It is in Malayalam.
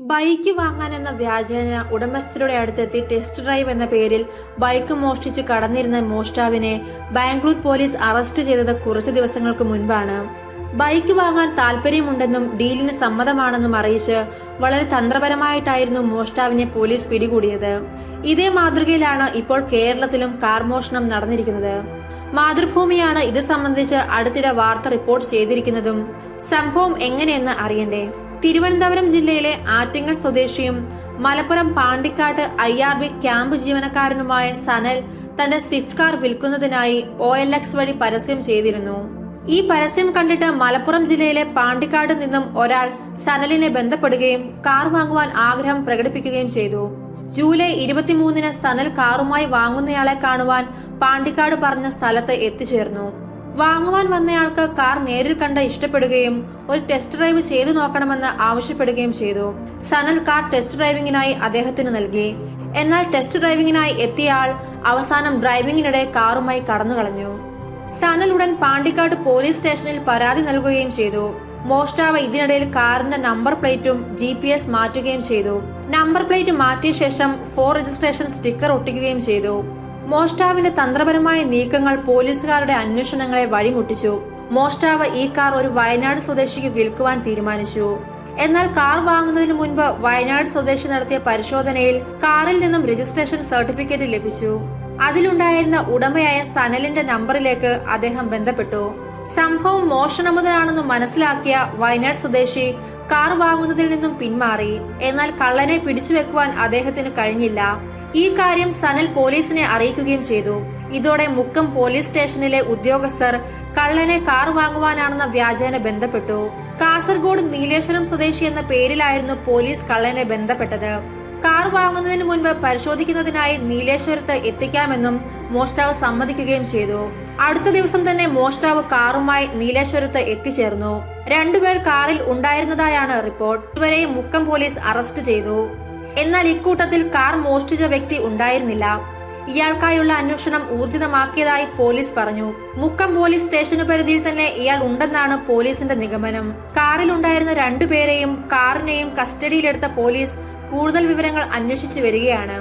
ബൈക്ക് വാങ്ങാനെന്ന വ്യാജേന ഉടമസ്ഥരുടെ അടുത്തെത്തി ടെസ്റ്റ് ഡ്രൈവ് എന്ന പേരിൽ ബൈക്ക് മോഷ്ടിച്ച് കടന്നിരുന്ന മോഷ്ടാവിനെ ബാംഗ്ലൂർ പോലീസ് അറസ്റ്റ് ചെയ്തത് കുറച്ചു ദിവസങ്ങൾക്ക് മുൻപാണ്. ബൈക്ക് വാങ്ങാൻ താല്പര്യമുണ്ടെന്നും ഡീലിന് സമ്മതമാണെന്നും അറിയിച്ച് വളരെ തന്ത്രപരമായിട്ടായിരുന്നു മോഷ്ടാവിനെ പോലീസ് പിടികൂടിയത്. ഇതേ മാതൃകയിലാണ് ഇപ്പോൾ കേരളത്തിലും കാർ മോഷണം നടന്നിരിക്കുന്നത്. മാതൃഭൂമിയാണ് ഇത് സംബന്ധിച്ച് അടുത്തിടെ വാർത്ത റിപ്പോർട്ട് ചെയ്തിരിക്കുന്നതും. സംഭവം എങ്ങനെയെന്ന് അറിയണ്ടേ? തിരുവനന്തപുരം ജില്ലയിലെ ആറ്റിങ്ങൽ സ്വദേശിയും മലപ്പുറം പാണ്ടിക്കാട്ട് IRB ക്യാമ്പ് ജീവനക്കാരനുമായ സനൽ തന്റെ സ്വിഫ്റ്റ് കാർ വിൽക്കുന്നതിനായി OLX വഴി പരസ്യം ചെയ്തിരുന്നു. ഈ പരസ്യം കണ്ടിട്ട് മലപ്പുറം ജില്ലയിലെ പാണ്ടിക്കാട് നിന്നും ഒരാൾ സനലിനെ ബന്ധപ്പെടുകയും കാർ വാങ്ങുവാൻ ആഗ്രഹം പ്രകടിപ്പിക്കുകയും ചെയ്തു. ജൂലൈ 23-ന് സനൽ കാറുമായി വാങ്ങുന്നയാളെ കാണുവാൻ പാണ്ടിക്കാട് പറഞ്ഞ സ്ഥലത്ത് എത്തിച്ചേർന്നു. വാങ്ങുവാൻ വന്നയാൾക്ക് കാർ നേരിൽ കണ്ട് ഇഷ്ടപ്പെടുകയും ഒരു ടെസ്റ്റ് ഡ്രൈവ് ചെയ്തു നോക്കണമെന്ന് ആവശ്യപ്പെടുകയും ചെയ്തു. സനൽ കാർ ടെസ്റ്റ് ഡ്രൈവിംഗിനായി അദ്ദേഹത്തിന് നൽകി. എന്നാൽ ടെസ്റ്റ് ഡ്രൈവിംഗിനായി എത്തിയ ആൾ അവസാനം ഡ്രൈവിംഗിനിടെ കാറുമായി കടന്നുകളഞ്ഞു. സനൽ ഉടൻ പാണ്ടിക്കാട് പോലീസ് സ്റ്റേഷനിൽ പരാതി നൽകുകയും ചെയ്തു. മോഷ്ടാവ് ഇതിനിടയിൽ കാറിന്റെ നമ്പർ പ്ലേറ്റും GPS മാറ്റുകയും ചെയ്തു. നമ്പർ പ്ലേറ്റ് മാറ്റിയ ശേഷം 4 രജിസ്ട്രേഷൻ സ്റ്റിക്കർ ഒട്ടിക്കുകയും ചെയ്തു. മോഷ്ടാവിന്റെ തന്ത്രപരമായ നീക്കങ്ങൾ പോലീസുകാരുടെ അന്വേഷണങ്ങളെ വഴിമുട്ടിച്ചു. മോഷ്ടാവ് ഈ കാർ ഒരു വയനാട് സ്വദേശിക്ക് വിൽക്കുവാൻ തീരുമാനിച്ചു. എന്നാൽ കാർ വാങ്ങുന്നതിന് മുൻപ് വയനാട് സ്വദേശി നടത്തിയ പരിശോധനയിൽ കാറിൽ നിന്നും രജിസ്ട്രേഷൻ സർട്ടിഫിക്കറ്റ് ലഭിച്ചു. അതിലുണ്ടായിരുന്ന ഉടമയായ സനലിന്റെ നമ്പറിലേക്ക് അദ്ദേഹം ബന്ധപ്പെട്ടു. സംഭവം മോഷണമുതലാണെന്ന് മനസ്സിലാക്കിയ വയനാട് സ്വദേശി കാർ വാങ്ങുന്നതിൽ നിന്നും പിന്മാറി. എന്നാൽ കള്ളനെ പിടിച്ചുവെക്കുവാൻ അദ്ദേഹത്തിന് കഴിഞ്ഞില്ല. ഈ കാര്യം സനൽ പോലീസിനെ അറിയിക്കുകയും ചെയ്തു. ഇതോടെ മുക്കം പോലീസ് സ്റ്റേഷനിലെ ഉദ്യോഗസ്ഥർ കള്ളനെ കാർ വാങ്ങുവാനാണെന്ന വ്യാജേന ബന്ധപ്പെട്ടു. കാസർഗോഡ് നീലേശ്വരം സ്വദേശി എന്ന പേരിലായിരുന്നു പോലീസ് കള്ളനെ ബന്ധപ്പെട്ടത്. കാർ വാങ്ങുന്നതിന് മുൻപ് പരിശോധിക്കുന്നതിനായി നീലേശ്വരത്ത് എത്തിക്കാമെന്നും മോഷ്ടാവ് സമ്മതിക്കുകയും ചെയ്തു. അടുത്ത ദിവസം തന്നെ മോഷ്ടാവ് കാറുമായി നീലേശ്വരത്ത് എത്തിച്ചേർന്നു. രണ്ടുപേർ കാറിൽ ഉണ്ടായിരുന്നതായാണ് റിപ്പോർട്ട്. ഇവരെയും മുക്കം പോലീസ് അറസ്റ്റ് ചെയ്തു. എന്നാൽ ഇക്കൂട്ടത്തിൽ കാർ മോഷ്ടിച്ച വ്യക്തി ഉണ്ടായിരുന്നില്ല. ഇയാൾക്കായുള്ള അന്വേഷണം ഊർജിതമാക്കിയതായി പോലീസ് പറഞ്ഞു. മുക്കം പോലീസ് സ്റ്റേഷന് പരിധിയിൽ തന്നെ ഇയാൾ ഉണ്ടെന്നാണ് പോലീസിന്റെ നിഗമനം. കാറിൽ ഉണ്ടായിരുന്ന രണ്ടുപേരെയും കാറിനെയും കസ്റ്റഡിയിലെടുത്ത പോലീസ് കൂടുതൽ വിവരങ്ങൾ അന്വേഷിച്ചു വരികയാണ്.